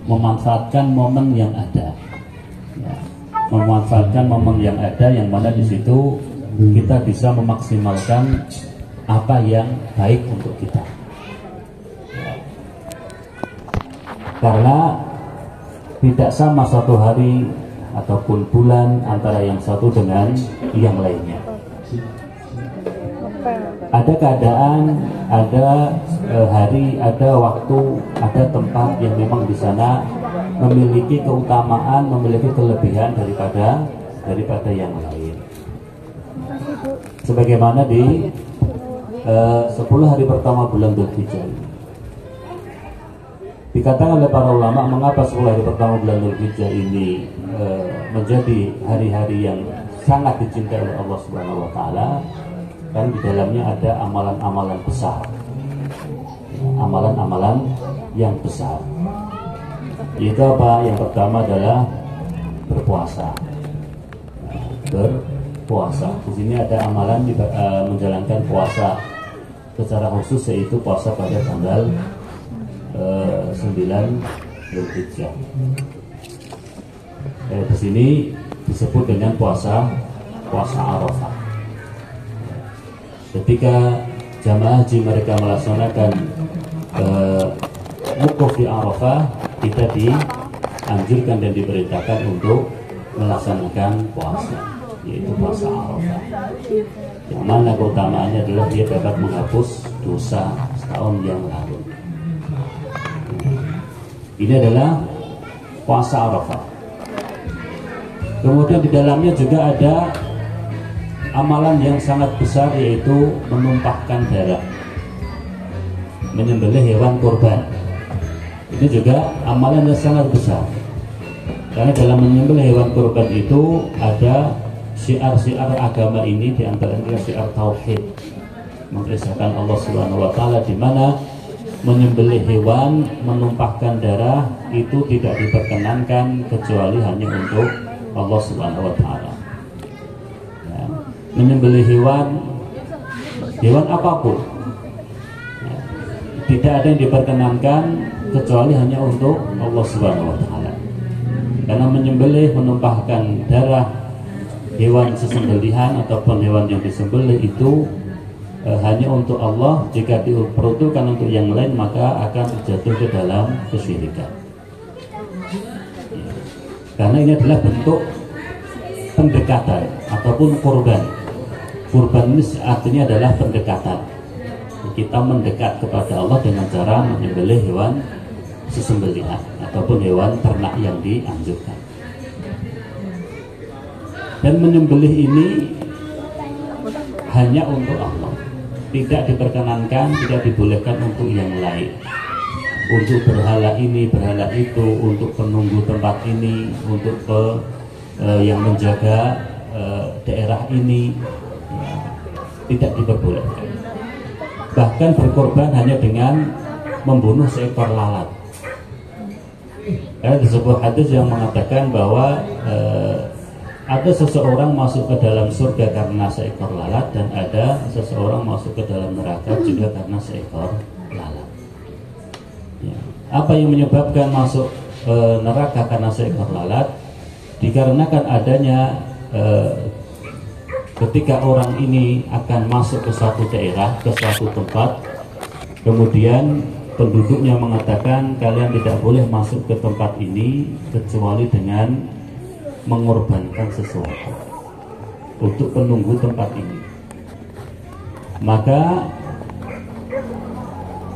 memanfaatkan momen yang ada, ya, memanfaatkan momen yang ada, yang mana di situ kita bisa memaksimalkan apa yang baik untuk kita, ya. Karena tidak sama satu hari ataupun bulan antara yang satu dengan yang lainnya. Ada keadaan, ada hari, ada waktu, ada tempat yang memang di sana memiliki keutamaan, memiliki kelebihan daripada yang lain. Sebagaimana di 10 hari pertama bulan Dzulhijjah, dikatakan oleh para ulama, mengapa 10 hari pertama bulan Dzulhijjah ini menjadi hari-hari yang sangat dicintai oleh Allah Subhanahu wa taala. Kan di dalamnya ada amalan-amalan besar, amalan-amalan yang besar. Itu apa? Yang pertama adalah berpuasa. Berpuasa. Di sini ada amalan menjalankan puasa secara khusus, yaitu puasa pada tanggal 9 Dzulhijjah. Di sini disebut dengan puasa Arafah. Ketika jamaah haji mereka melaksanakan wukuf di Arafah, kita dianjurkan dan diperintahkan untuk melaksanakan puasa, yaitu puasa Arafah. Yang mana keutamaannya adalah dia dapat menghapus dosa setahun yang lalu. Ini adalah puasa Arafah. Kemudian di dalamnya juga ada amalan yang sangat besar, yaitu menumpahkan darah, menyembelih hewan kurban. Ini juga amalan yang sangat besar, karena dalam menyembelih hewan kurban itu ada syiar-syiar agama ini, diantaranya syiar tauhid, mengesahkan Allah Subhanahu wa taala, di mana menyembelih hewan, menumpahkan darah itu tidak diperkenankan kecuali hanya untuk Allah Subhanahu wa taala. Menyembelih hewan apapun, ya, tidak ada yang diperkenankan kecuali hanya untuk Allah Subhanahu wa taala. Karena menyembelih, menumpahkan darah hewan sesembelihan ataupun hewan yang disembelih itu hanya untuk Allah. Jika diperuntukkan untuk yang lain, maka akan jatuh ke dalam kesyirikan. Karena ini adalah bentuk pendekatan ataupun kurban. Kurban ini artinya adalah pendekatan. Kita mendekat kepada Allah dengan cara menyembelih hewan sesembelihan ataupun hewan ternak yang dianjurkan. Dan menyembelih ini hanya untuk Allah, tidak diperkenankan, tidak dibolehkan untuk yang lain, untuk berhala ini, berhala itu, untuk penunggu tempat ini, untuk yang menjaga daerah ini, tidak diperbolehkan. Bahkan berkorban hanya dengan membunuh seekor lalat. Ada sebuah hadis yang mengatakan bahwa ada seseorang masuk ke dalam surga karena seekor lalat, dan ada seseorang masuk ke dalam neraka juga karena seekor lalat. Ya. Apa yang menyebabkan masuk neraka karena seekor lalat? Dikarenakan adanya ketika orang ini akan masuk ke suatu daerah, ke suatu tempat, kemudian penduduknya mengatakan kalian tidak boleh masuk ke tempat ini kecuali dengan mengorbankan sesuatu untuk penunggu tempat ini. Maka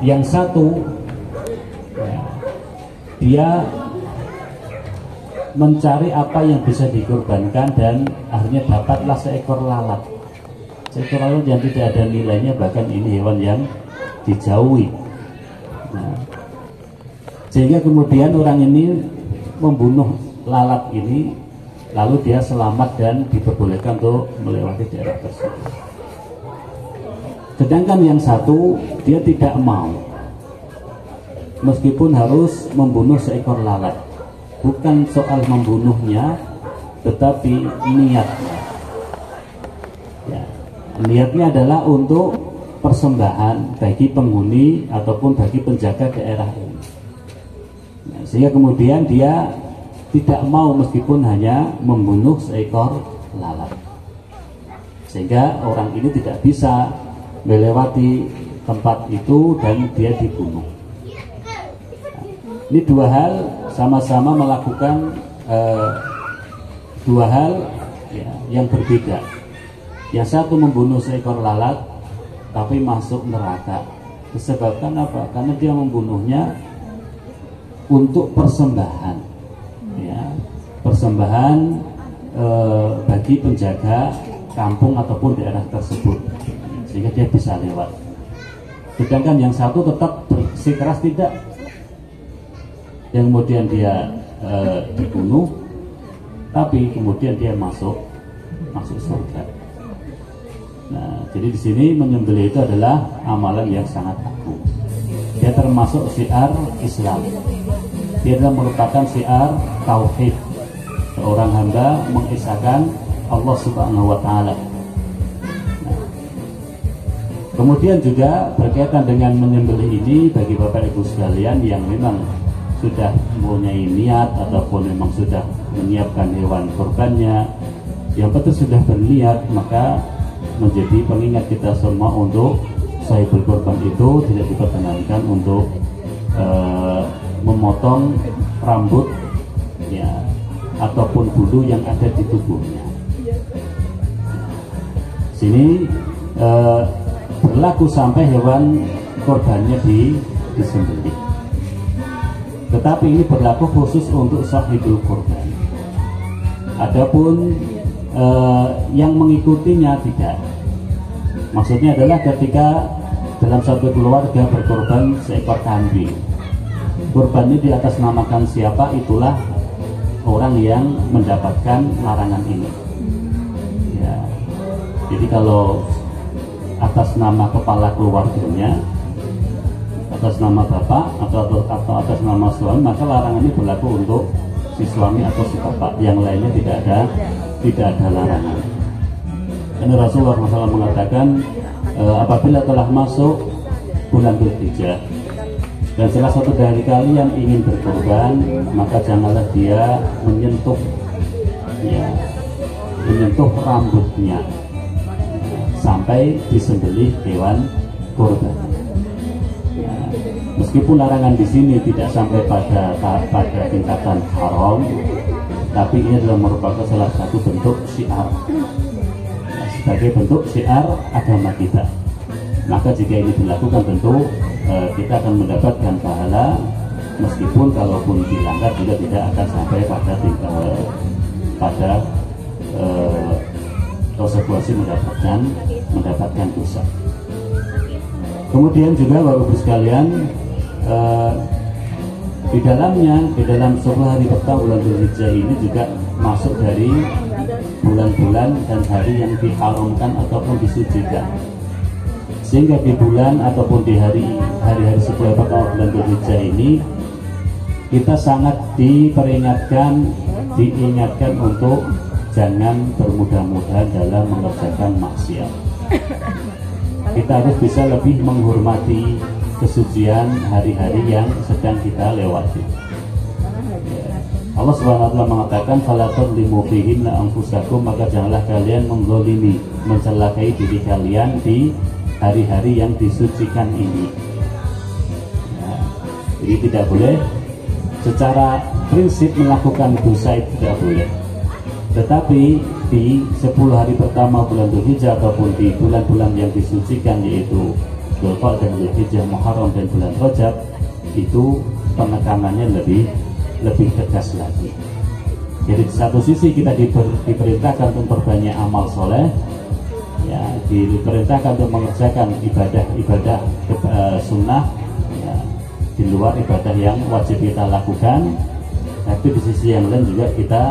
yang satu, ya, dia mencari apa yang bisa dikorbankan, dan akhirnya dapatlah seekor lalat. Seekor lalat yang tidak ada nilainya, bahkan ini hewan yang dijauhi. Nah, sehingga kemudian orang ini membunuh lalat ini, lalu dia selamat dan diperbolehkan untuk melewati daerah tersebut. Sedangkan yang satu, dia tidak mau, meskipun harus membunuh seekor lalat. Bukan soal membunuhnya, tetapi niatnya. Ya, niatnya adalah untuk persembahan bagi penghuni ataupun bagi penjaga daerah ini. Nah, Sehingga kemudian dia tidak mau meskipun hanya membunuh seekor lalat. Sehingga orang ini tidak bisa melewati tempat itu dan dia dibunuh. Ini dua hal sama-sama melakukan dua hal ya, yang berbeda. Yang satu membunuh seekor lalat tapi masuk neraka. Disebabkan apa? Karena dia membunuhnya untuk persembahan, ya, persembahan bagi penjaga kampung ataupun daerah tersebut, sehingga dia bisa lewat. Sedangkan yang satu tetap bersikeras tidak, yang kemudian dia dibunuh, tapi kemudian dia masuk surga. Nah, jadi di sini menyembelih itu adalah amalan yang sangat agung. Dia termasuk syiar Islam. Dia adalah merupakan syiar tauhid. Seorang hamba mengisahkan Allah Subhanahu wa Ta'ala. Nah, kemudian juga berkaitan dengan menyembelih ini bagi Bapak Ibu sekalian yang memang sudah mempunyai niat ataupun memang sudah menyiapkan hewan kurbannya, yang betul sudah berniat, maka menjadi pengingat kita semua untuk sahibul kurban itu tidak diperkenankan untuk memotong rambut ya ataupun bulu yang ada di tubuhnya. Sini berlaku sampai hewan korbannya disembelih. Tetapi ini berlaku khusus untuk sahibul kurban. Adapun yang mengikutinya tidak. Maksudnya adalah ketika dalam satu keluarga berkorban seekor kambing, kurban ini diatasnamakan siapa, itulah orang yang mendapatkan larangan ini. Ya. Jadi kalau atas nama kepala keluarganya, atas nama bapak atau atas nama suami, maka larangan ini berlaku untuk si suami atau si bapak. Yang lainnya tidak ada larangan. Karena Rasulullah SAW mengatakan apabila telah masuk bulan Dzulhijjah dan salah satu dari kalian ingin berkorban, maka janganlah dia menyentuh rambutnya sampai disembelih hewan korban. Ya, meskipun larangan di sini tidak sampai pada tingkatan haram, tapi ini adalah merupakan salah satu bentuk syiar, sebagai bentuk syiar agama kita. Maka jika ini dilakukan tentu kita akan mendapatkan pahala, meskipun kalaupun dilanggar juga tidak akan sampai pada konsekuensi mendapatkan dosa. Kemudian juga Bapak Ibu sekalian, di dalam 10 hari pertama bulan Dzulhijjah ini juga masuk dari bulan-bulan dan hari yang diharamkan ataupun disucikan. Sehingga di bulan ataupun di hari-hari 10 pertama bulan Dzulhijjah ini kita sangat diingatkan untuk jangan bermudah-mudahan dalam mengerjakan maksiat. Kita harus bisa lebih menghormati kesucian hari-hari yang sedang kita lewati. Allah Subhanahu wa ta'ala mengatakan fala tadlimu fihinna anfusakum, maka janganlah kalian menggolimi, mencelakai diri kalian di hari-hari yang disucikan ini. Ya, jadi tidak boleh secara prinsip melakukan dosa, itu tidak boleh. Tetapi di 10 hari pertama bulan Dzulhijjah ataupun di bulan-bulan yang disucikan, yaitu Dzulqa'dah, Dzulhijjah, Muharram dan bulan Rajab, itu penekanannya lebih tegas lagi. Jadi di satu sisi kita diperintahkan untuk berbanyak amal soleh, ya, diperintahkan untuk mengerjakan ibadah sunnah, ya, di luar ibadah yang wajib kita lakukan. Tapi di sisi yang lain juga kita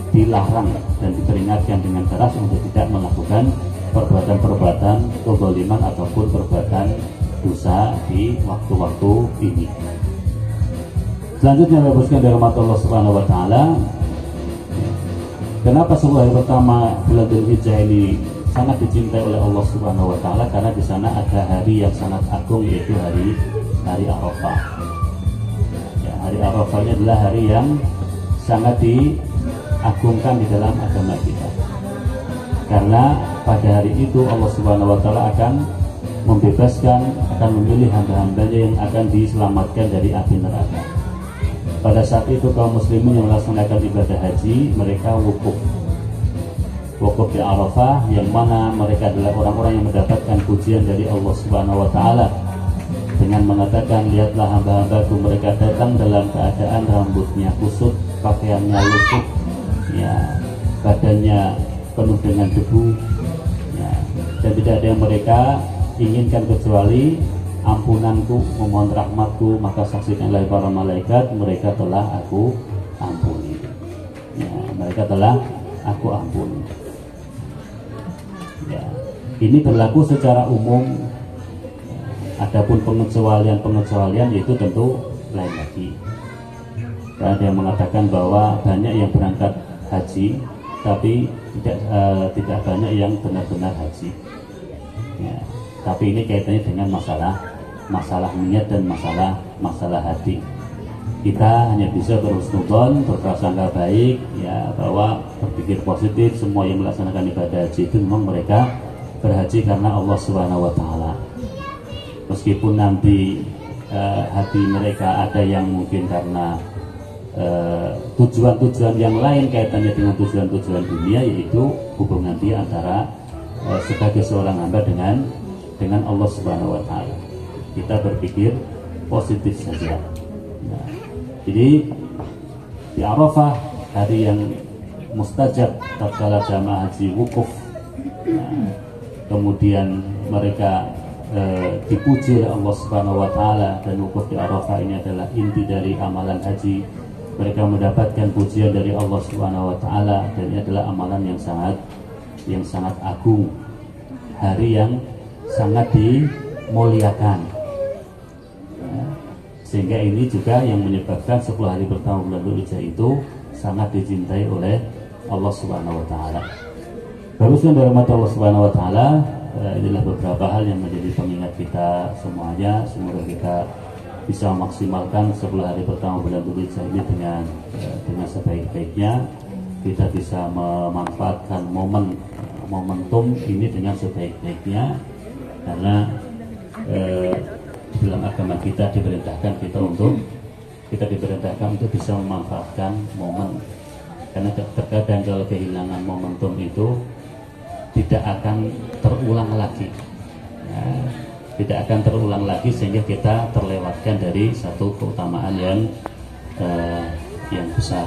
dilarang dan diperingatkan dengan keras untuk tidak melakukan perbuatan-perbuatan kezaliman ataupun perbuatan dosa di waktu-waktu ini. Selanjutnya berikutnya dari rahmat Allah Subhanahu wa ta'ala, kenapa 10 hari pertama bulan Dzulhijjah ini sangat dicintai oleh Allah Subhanahu wa ta'ala? Karena di sana ada hari yang sangat agung, yaitu hari Arafah. Ya, Hari Arafah ini adalah hari yang sangat diagungkan di dalam agama kita, karena pada hari itu Allah Subhanahu wa Ta'ala akan membebaskan, akan memilih hamba-hambanya yang akan diselamatkan dari api neraka. Pada saat itu kaum muslimin yang melaksanakan ibadah haji, mereka wukuf di Arafah, yang mana mereka adalah orang-orang yang mendapatkan pujian dari Allah Subhanahu wa Ta'ala dengan mengatakan, lihatlah hamba-hambaku, mereka datang dalam keadaan rambutnya kusut, pakaiannya lusuh, ya, badannya penuh dengan debu, ya, dan tidak ada yang mereka inginkan kecuali ampunanku, memohon rahmatku, maka saksikanlah para malaikat, mereka telah aku ampuni, ya, mereka telah aku ampuni. Ya, ini berlaku secara umum. Adapun pengecualian itu tentu lain lagi. Ada yang mengatakan bahwa banyak yang berangkat haji, tapi tidak banyak yang benar-benar haji. Ya, tapi ini kaitannya dengan masalah niat dan masalah hati. Kita hanya bisa berhusnudzon, berprasangka baik, ya, bahwa berpikir positif. Semua yang melaksanakan ibadah haji itu memang mereka berhaji karena Allah Subhanahu wa Ta'ala. Meskipun nanti hati mereka ada yang mungkin karena tujuan-tujuan yang lain kaitannya dengan tujuan-tujuan dunia, yaitu hubungan dia antara sebagai seorang hamba dengan Allah Subhanahu wa Ta'ala. Kita berpikir positif saja. Nah, jadi di Arafah, hari yang mustajab tatkala jamaah haji wukuf, nah, kemudian mereka dipuji oleh Allah Subhanahu wa Ta'ala, dan wukuf di Arafah ini adalah inti dari amalan haji. Mereka mendapatkan pujian dari Allah Subhanahu wa Ta'ala, dan ini adalah amalan yang sangat agung, hari yang sangat dimuliakan, ya, sehingga ini juga yang menyebabkan 10 hari pertama bulan Dzulhijjah itu sangat dicintai oleh Allah Subhanahu wa Ta'ala. Bagusnya dirahmati Allah Subhanahu wa Ta'ala, inilah beberapa hal yang menjadi pengingat kita semuanya. Semoga kita bisa memaksimalkan 10 hari pertama bulan Dzulhijjah ini dengan sebaik-baiknya. Kita bisa memanfaatkan momentum ini dengan sebaik-baiknya, karena dalam agama kita diperintahkan untuk bisa memanfaatkan momen, karena terkadang kalau kehilangan momentum itu tidak akan terulang lagi, ya, tidak akan terulang lagi, sehingga kita terlewatkan dari satu keutamaan yang besar.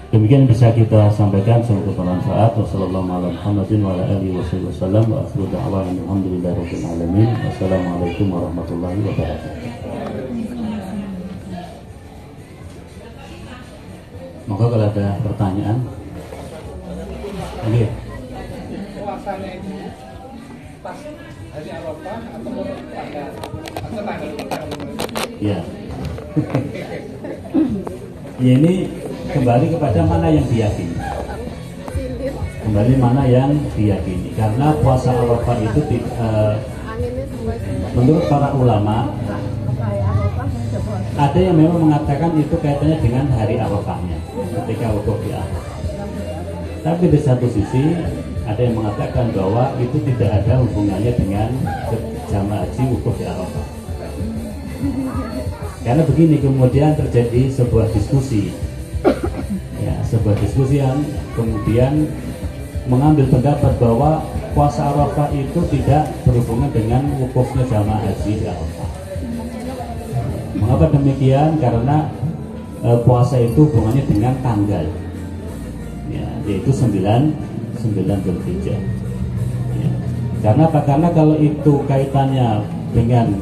Demikian bisa kita sampaikan, semoga bermanfaat. Wassalamualaikum warahmatullahi wabarakatuh. Maka kalau ada pertanyaan, oke. Puasanya itu pas hari Arafah atau tanggal pertama? Ya. Ya, ini kembali kepada mana yang diyakini. Karena puasa Arafah itu menurut para ulama, ada yang memang mengatakan itu kaitannya dengan hari Arafahnya, ketika wukuf di Arafah. Tapi di satu sisi ada yang mengatakan bahwa itu tidak ada hubungannya dengan jamaah haji wukuf di Arafah. Karena begini, kemudian terjadi sebuah diskusi, ya, yang kemudian mengambil pendapat bahwa puasa Arafah itu tidak berhubungan dengan wukufnya jamaah haji di Arafah. Mengapa demikian? Karena puasa itu hubungannya dengan tanggal, ya, yaitu 9 Dzulhijjah. Ya. Karena apa? Karena kalau itu kaitannya dengan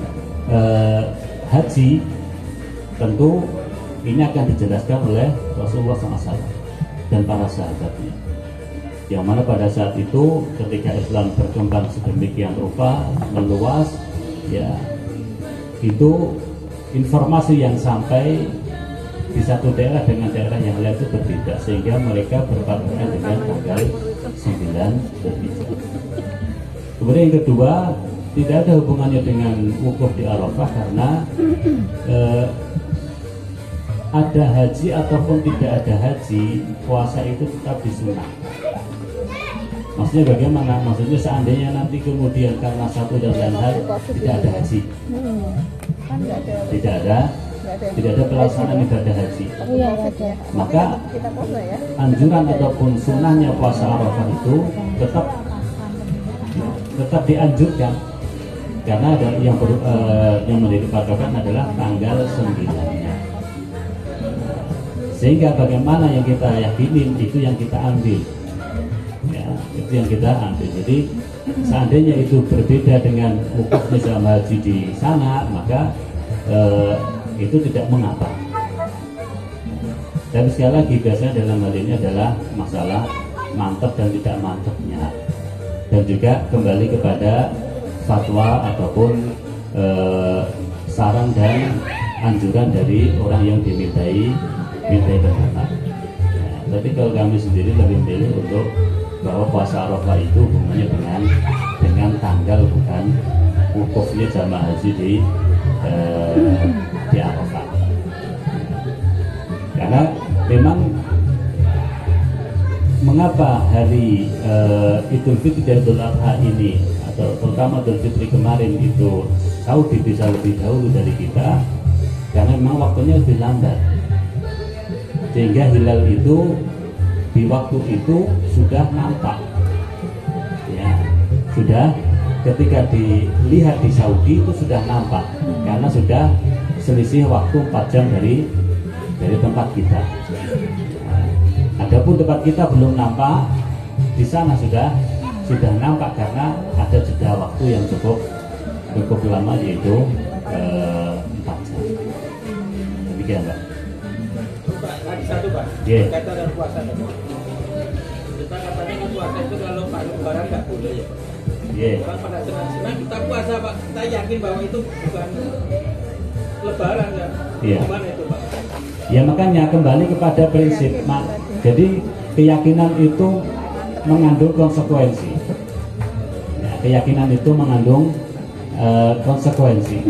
haji, tentu ini akan dijelaskan oleh Rasulullah SAW dan para sahabatnya, yang mana pada saat itu ketika Islam berkembang sedemikian rupa, meluas, ya, itu informasi yang sampai di satu daerah dengan daerah yang lain itu berbeda, sehingga mereka berpatokan dengan tanggal 9 Dzulhijjah. Kemudian yang kedua, tidak ada hubungannya dengan wukuf di Arafah karena ada haji ataupun tidak ada haji, puasa itu tetap disunah. Maksudnya bagaimana? Maksudnya seandainya nanti kemudian karena satu dan lain hal tidak ada haji, tidak ada pelaksanaan ibadah haji, maka anjuran ataupun sunnahnya puasa Arafah itu tetap dianjurkan karena ada yang menjadi patokan adalah tanggal 9-nya. Sehingga bagaimana yang kita yakinin itu yang kita ambil, ya, itu yang kita ambil. Jadi seandainya itu berbeda dengan wukuf misalnya haji di sana, maka itu tidak mengapa. Dan sekali lagi biasanya dalam hal ini adalah masalah mantap dan tidak mantapnya, dan juga kembali kepada fatwa ataupun saran dan anjuran dari orang yang dimintai pendapat. Nah, tapi kalau kami sendiri lebih memilih untuk bahwa puasa Arafah itu hubungannya dengan tanggal, bukan wukufnya jamaah haji di Arafah. Karena memang mengapa hari Idul Fitri dan Idul Adha ini, atau terutama Idul Fitri kemarin itu Saudi bisa lebih dahulu dari kita, karena memang waktunya lebih lambat, sehingga hilal itu di waktu itu sudah nampak, ya, sudah ketika dilihat di Saudi itu sudah nampak, karena sudah selisih waktu 4 jam dari tempat kita. Adapun tempat kita belum nampak, di sana sudah nampak karena ada jeda waktu yang cukup lama, yaitu 4 jam. Demikian, Pak. Tadi satu, Pak. Yeah. Kata dan puasa. Kita katanya puasa itu kalau Pak Lebaran nggak boleh ya. Yeah. Orang pada senang-senang kita puasa, Pak. Kita yakin bahwa itu bukan Lebaran ya. Yeah. Gimana itu, Pak? Ya makanya kembali kepada prinsip. Jadi keyakinan itu mengandung konsekuensi. Ya, keyakinan itu mengandung konsekuensi.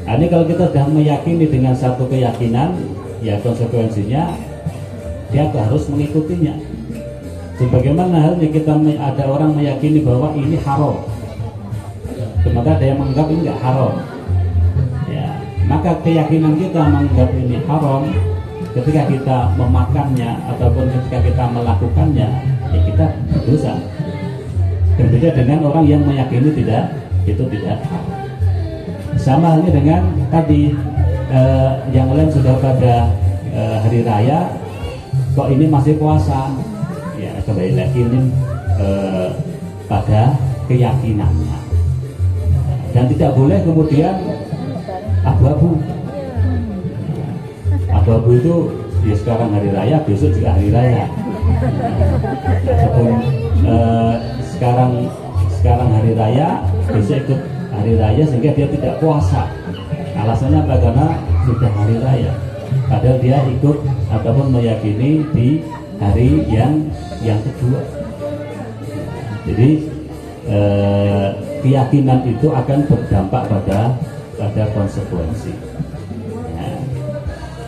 Nah, ini kalau kita sudah meyakini dengan satu keyakinan, ya konsekuensinya dia harus mengikutinya. Sebagaimana halnya kita ada orang meyakini bahwa ini haram, sementara ada yang menganggap ini nggak haram. Ya, maka keyakinan kita menganggap ini haram, ketika kita memakannya ataupun ketika kita melakukannya, ya kita berdosa. Berbeda dengan orang yang meyakini itu tidak haram. Sama halnya dengan tadi yang lain sudah pada hari raya, kok ini masih puasa, ya kembali lagi ini pada keyakinannya, dan tidak boleh kemudian abu-abu. Abu-abu itu ya sekarang hari raya, besok juga hari raya, ataupun sekarang hari raya, besok ikut hari raya sehingga dia tidak puasa. Alasannya apa? Karena sudah hari raya, padahal dia ikut ataupun meyakini di hari yang kedua. Jadi keyakinan itu akan berdampak pada konsekuensi, ya,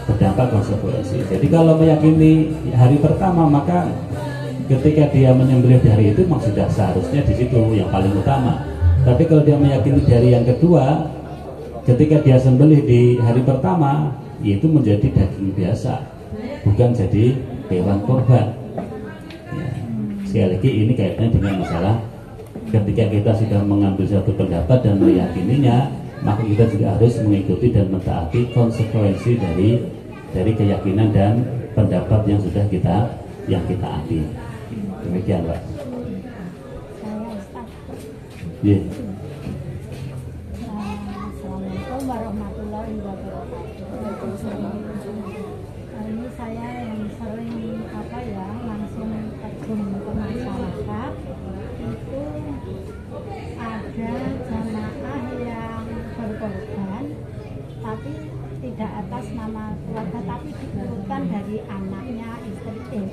berdampak konsekuensi. Jadi kalau meyakini hari pertama, maka ketika dia menyembelih di hari itu memang sudah seharusnya di situ yang paling utama. Tapi kalau dia meyakini di hari yang kedua, ketika dia sembelih di hari pertama, itu menjadi daging biasa, bukan jadi hewan kurban. Ya. Sekali lagi ini kaitannya dengan masalah ketika kita sudah mengambil satu pendapat dan meyakininya, maka kita juga harus mengikuti dan mentaati konsekuensi dari keyakinan dan pendapat yang sudah kita ambil. Demikian, Pak. Yeah. Assalamualaikum warahmatullahi wabarakatuh. Ini saya yang sering langsung terjun ke masyarakat. Itu ada jamaah yang berkorban, tapi tidak atas nama keluarga, tapi diurutkan dari anaknya, istri,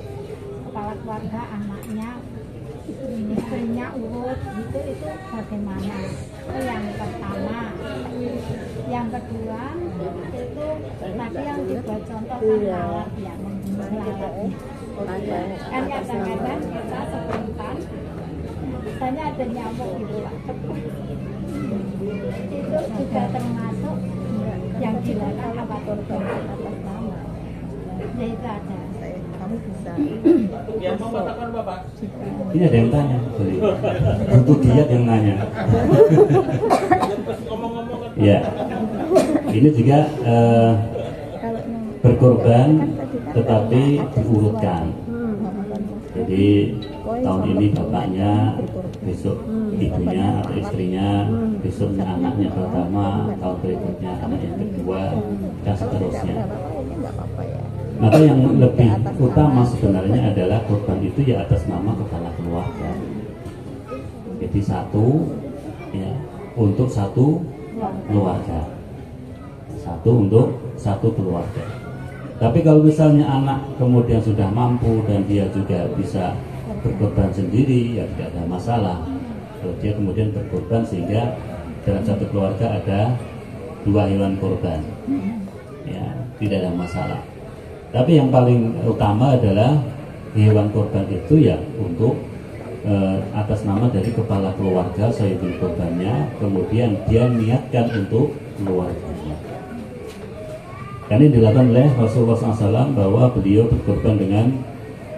kepala keluarga, anaknya istrinya urut gitu, itu bagaimana? Itu yang pertama. Yang kedua itu tadi yang dibuat contoh kan lalat ya, membunuh lalatnya. Kan kadang-kadang kita spontan misalnya ada nyamuk gitu Pak, itu juga termasuk yang dilakukan apa korban atas nama. Ya itu ada. Kamu bisa. Yang mau katakan Bapak. Ini ada yang tanya, sorry. Untuk diet yang nanya. Ngomong-ngomong kan. Ya, ini juga berkorban tetapi diurutkan. Jadi tahun ini bapaknya, besok ibunya atau istrinya, besoknya anaknya pertama, tahun berikutnya anak yang kedua, dan seterusnya. Maka yang lebih utama sebenarnya adalah korban itu ya atas nama kepala keluarga. Jadi satu ya untuk satu keluarga, satu untuk satu keluarga. Tapi kalau misalnya anak kemudian sudah mampu dan dia juga bisa berkorban sendiri, ya tidak ada masalah. Kalau dia kemudian berkorban sehingga dalam satu keluarga ada 2 hewan korban, ya tidak ada masalah. Tapi yang paling utama adalah hewan korban itu ya untuk atas nama dari kepala keluarga, sahibul korbannya, kemudian dia niatkan untuk keluarganya. Karena ini dilakukan oleh Rasulullah SAW bahwa beliau berkorban dengan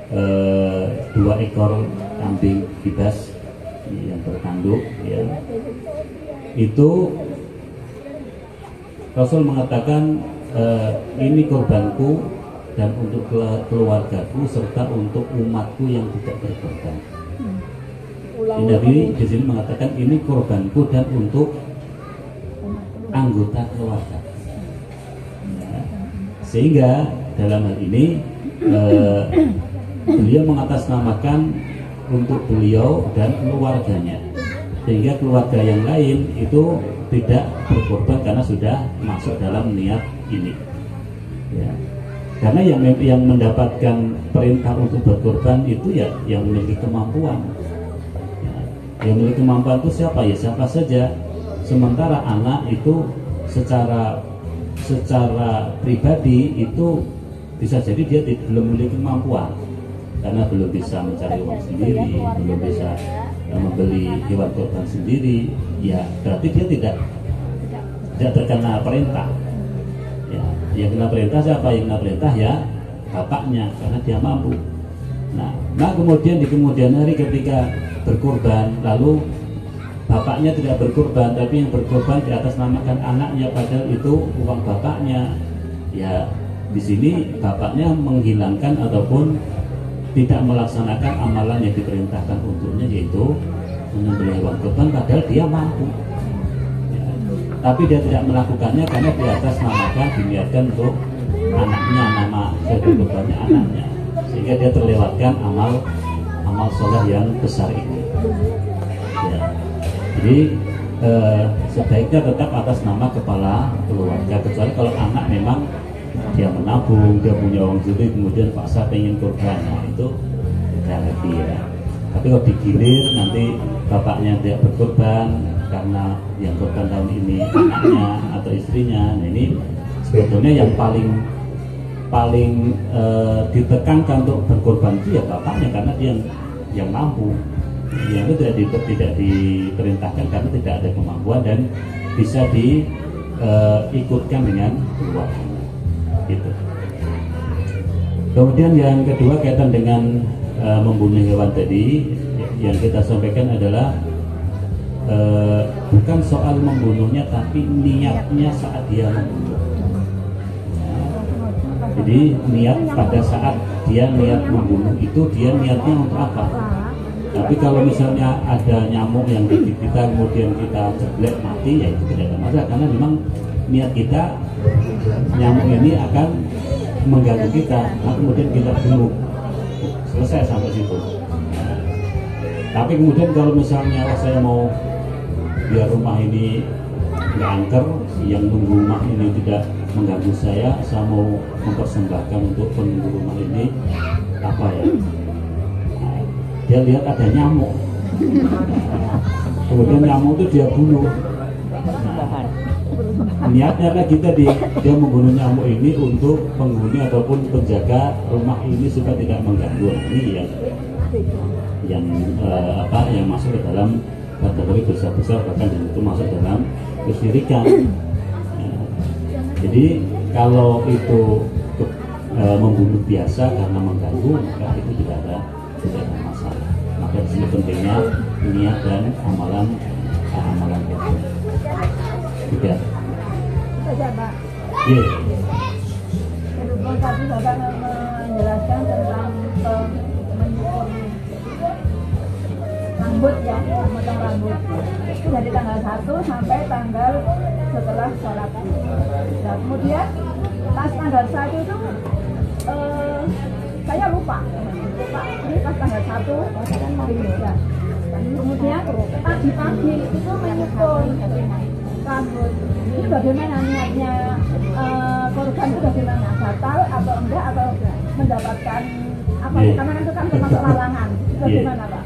2 ekor kambing kibas yang bertanduk. Ya. Itu Rasul mengatakan ini korbanku dan untuk keluargaku serta untuk umatku yang tidak berkorban. Nabi di sini mengatakan ini korbanku dan untuk anggota keluarga. Sehingga dalam hal ini beliau mengatasnamakan untuk beliau dan keluarganya, sehingga keluarga yang lain itu tidak berkorban karena sudah masuk dalam niat ini ya. Karena yang mendapatkan perintah untuk berkorban itu ya yang memiliki kemampuan ya. Yang memiliki kemampuan itu siapa ya, siapa saja. Sementara anak itu secara pribadi itu bisa jadi dia belum memiliki kemampuan karena belum bisa mencari uang sendiri, belum bisa membeli hewan korban sendiri, ya berarti dia tidak terkena perintah. Ya, yang kena perintah siapa? Yang kena perintah ya bapaknya karena dia mampu. Nah kemudian di kemudian hari ketika berkorban lalu bapaknya tidak berkorban, tapi yang berkorban di atas namakan anaknya, padahal itu uang bapaknya. Ya, di sini bapaknya menghilangkan ataupun tidak melaksanakan amalan yang diperintahkan untuknya, yaitu menyembelih hewan korban, padahal dia mampu. Ya, tapi dia tidak melakukannya karena di atas namakan diniatkan untuk anaknya, nama hewan korbannya anaknya, sehingga dia terlewatkan amal soleh yang besar ini. Ya. Jadi sebaiknya tetap atas nama kepala keluarga, kecuali kalau anak memang dia menabung, dia punya uang sendiri, kemudian paksa pengen korban, nah itu tidak lagi ya. Tapi kalau digilir nanti bapaknya tidak berkorban karena yang korban tahun ini anaknya atau istrinya, nah ini sebetulnya yang paling ditekankan untuk berkorban itu ya bapaknya, karena dia yang mampu. Yang itu tidak diperintahkan karena tidak ada kemampuan dan bisa diikutkan dengan keluarganya gitu. Kemudian yang kedua kaitan dengan membunuh hewan tadi, yang kita sampaikan adalah bukan soal membunuhnya tapi niatnya saat dia membunuh. Jadi niat pada saat dia niat membunuh itu dia niatnya untuk apa? Tapi kalau misalnya ada nyamuk yang gigit kita kemudian kita jeblek mati, ya itu tidak ada masalah karena memang niat kita nyamuk ini akan mengganggu kita, nah, kemudian kita bunuh, selesai sampai situ. Tapi kemudian kalau misalnya saya mau biar rumah ini nggak angker, yang nunggu rumah ini tidak mengganggu saya mau mempersembahkan untuk penunggu rumah ini apa ya? dia lihat ada nyamuk. Kemudian nyamuk itu dia bunuh. Niatnya lagi tadi dia membunuh nyamuk ini untuk penghuni ataupun penjaga rumah ini supaya tidak mengganggu. Ini yang masuk ke dalam kategori dosa besar, bahkan itu masuk dalam kesyirikan. Jadi kalau itu membunuh biasa karena mengganggu, maka itu tidak ada masalah. Maka di sini pentingnya niat dan amalan itu. Tidak. Iya. Berhubung tadi Bapak menjelaskan tentang menyukur rambut ya, memotong rambut itu dari tanggal 1 sampai tanggal setelah sholat. Nah, kemudian pas tanggal 1 itu saya lupa ini pas tanggal 1 ya. Kemudian pagi-pagi itu menyukur rambut. Ini bagaimana niatnya korban itu, bagaimana batal atau enggak, atau mendapatkan apa? Karena itu kan termasuk larangan. Bagaimana Pak?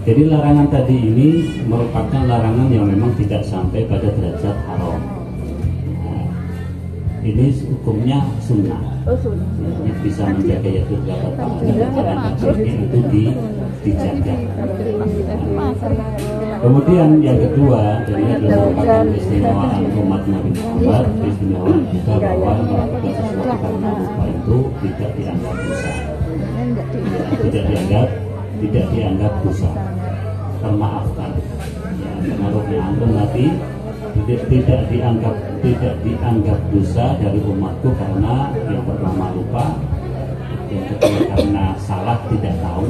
Jadi larangan tadi ini merupakan larangan yang memang tidak sampai pada derajat haram. Ini hukumnya sunnah. Ini bisa menjaga yaitu dapat pahala itu dijaga. Kemudian yang kedua, jadi adalah merupakan keistimewaan umat Nabi Muhammad, keistimewaan kita bahwa melakukan sesuatu karena lupa itu tidak dianggap dosa. Tidak dianggap dosa. Termaafkan. Ya, karena ruknya antum nanti tidak dianggap dosa dari umatku karena yang pertama lupa, yang kedua karena salah tidak tahu,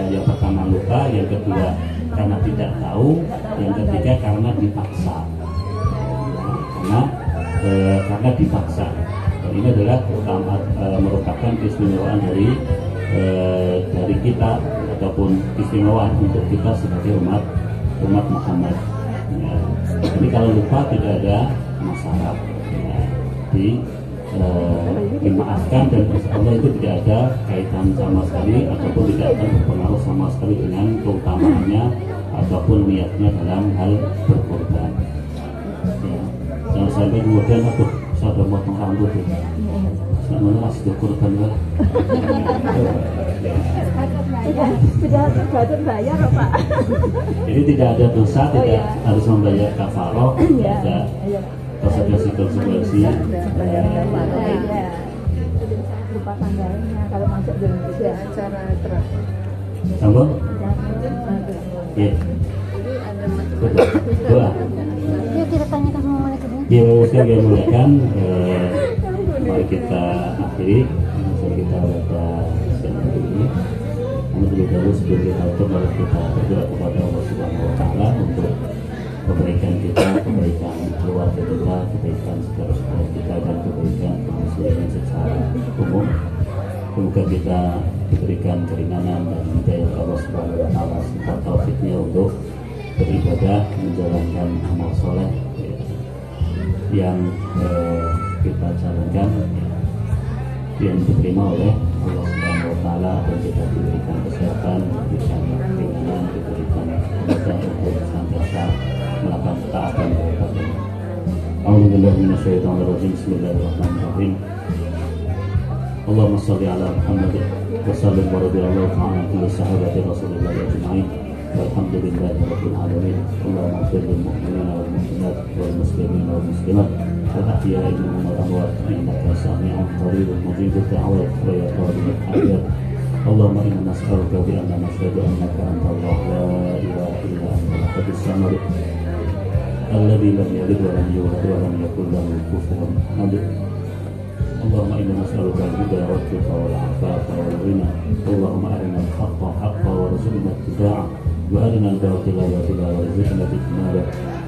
yang pertama lupa, yang kedua karena tidak tahu, yang ketiga karena dipaksa. Karena dipaksa. Dan ini adalah merupakan keistimewaan dari kita ataupun keistimewaan untuk kita sebagai umat Muhammad. Ya. Jadi kalau lupa tidak ada masalah, ya. Dimaafkan dan insya itu tidak ada kaitan sama sekali ataupun tidak akan berpengaruh sama sekali dengan keutamaannya ataupun niatnya dalam hal berkorban. Ya. Jangan sampai kemudian saya sudah potong rambut ya. Saya mana sudah korban lah. Sudah bayar Pak. Jadi tidak ada dosa, tidak harus membayar kafaroh, tidak ada konsekuensi. Lupa tanggalnya kalau masuk dalam acara terus. Sambung? Iya. Doa. Yuk kita tanyakan sama mereka. Ya, saya muliakan. Mari kita akhiri. Kita baca ini. Namun terlebih dahulu sebelum kita tutup, mari kita berdoa kepada Allah Subhanahu Wa Taala untuk kebaikan kita, kebaikan keluarga kita, kebaikan saudara-saudara kita, dan kebaikan kaum muslimin secara umum. Semoga kita diberikan keringanan dan hidayah Allah Subhanahu Wa Taala serta taufiknya untuk beribadah, menjalankan amal soleh yang kita jalankan, yang diterima oleh Allah Subhanahu Wa Taala, dan kita diberikan kesehatan, diberikan keringanan, diberikan kemudahan untuk senantiasa melakukan ketaatan kepada Allah. A'udzubillahi minasyaitonir rajim. Bismillahirrahmanirrahim. Allahumma shalli ala Muhammad wa sallim wa radhiyallahu ta'ala an kulli sahabati Rasulillah ajma'in. Walhamdulillahi rabbil alamin. Allahumma ighfir lil mu'minina wal mu'minat wal muslimina wal muslimat wal ahya'i minhum wal amwat innaka sami'un qaribun mujibud da'wat wa ya qadimul hajat. Allahumma inna nas'aluka bi anna nashhadu annaka anta Allah la ilaha illa anta al-ahadus samad alladzi lam yalid wa lam yulad wa lam yakul lahu kufuwan ahad. Allahumma inna nas'aluka al-huda wa at-tuqa wal 'afafa wal ghina. Allahumma arina al-haqqa haqqan warzuqna ittiba'ah wa arina al-batila batila warzuqna ijtinaba.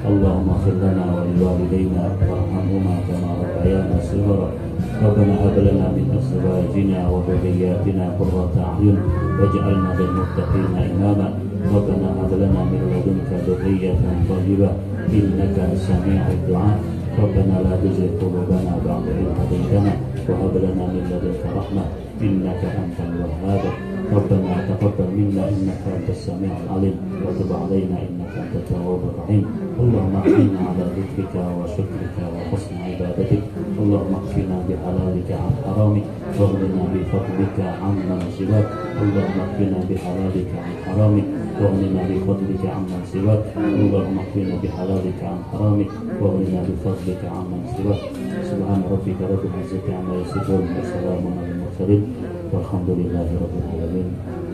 Allahumma ighfir lana wa liwalidayna warhamhuma kama rabbayana shighara. ربنا هب لنا من ازواجنا وذرياتنا قرة اعين واجعلنا للمتقين اماما. ربنا هب لنا من لدنك ذرية طيبة انك سميع الدعاء. ربنا لا تزغ قلوبنا بعد إذ هديتنا وهب لنا من لدنك رحمة إنك أنت الوهاب ربنا تقبل منا إنك أنت السميع العليم وتب علينا إنك أنت التواب الرحيم اللهم اكفنا على ذكرك وشكرك وحسن عبادتك اللهم اكفنا بحلالك عن حرامك واغننا بفضلك عمن سواك اللهم اكفنا بحلالك عن حرامك واغننا بفضلك عمن سواك اللهم اكفنا بحلالك عن حرامك واغننا بفضلك عمن سواك سبحان ربك رب العزة عما يصفون وسلام على المرسلين والحمد لله رب العالمين.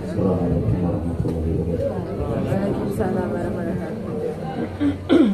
السلام عليكم warahmatullahi wabarakatuh. Waalaikumsalam warahmatullahi wabarakatuh.